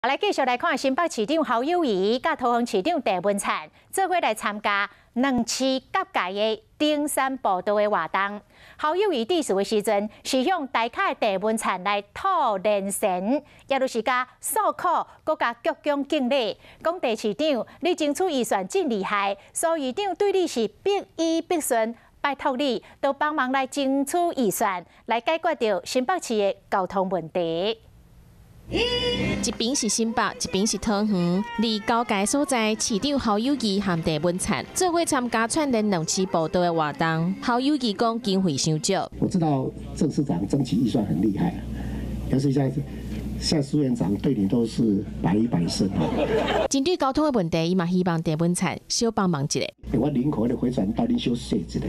来继续来看新北市长侯友宜甲桃园市长郑文灿做伙来参加两市各界的登山步道的活动。侯友宜致辞的时阵，是向大凯郑文灿来吐连神，也就是甲诉苦，搁甲鞠躬敬礼，讲郑市长你争取预算真厉害，苏议长对你是百依百顺。 拜托你，都帮忙来争取预算，来解决掉新北市的交通问题。一边是新北，一边是桃园，离交界所在，市长侯友宜和郑文灿做伙参加串联两市步道的活动。侯友宜讲经费伤少，我知道郑市长争取预算很厉害，但是现在苏院长对你都是百依百顺。针对交通的问题，伊嘛希望郑文灿小帮忙一下。我林口的回转带恁小说一下，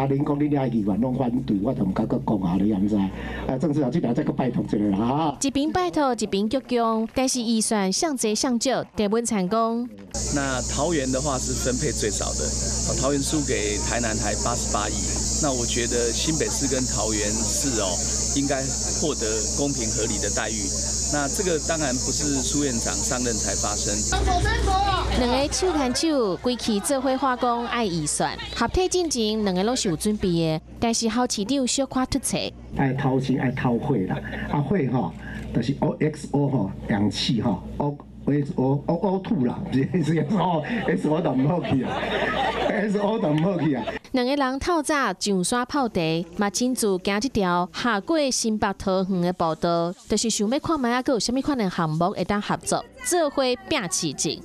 恁讲恁遐议员拢反对，我就唔敢搁讲啊，你安知？郑市长这边再搁拜托一下啦哈。一边拜托，一边鞠躬，但是预算向多向少。郑文灿讲，那桃园的话是分配最少的，桃园输给台南才88亿。 那我觉得新北市跟桃园市应该获得公平合理的待遇。那这个当然不是苏院长上任才发生。两个手牵手，规气做伙化工爱预算，合体进前两个拢是有准备的，但是侯市长小可突出。爱掏钱爱掏血啦，血就是 OXO 氧气OXO O2啦，不是 SO 就唔好去啊 ，SO 就唔好去啊。 两个人透早上山泡茶，嘛亲自行这条下过新北桃园的步道，就是想要看卖还有啥物款的项目会当合作，做伙拼市情。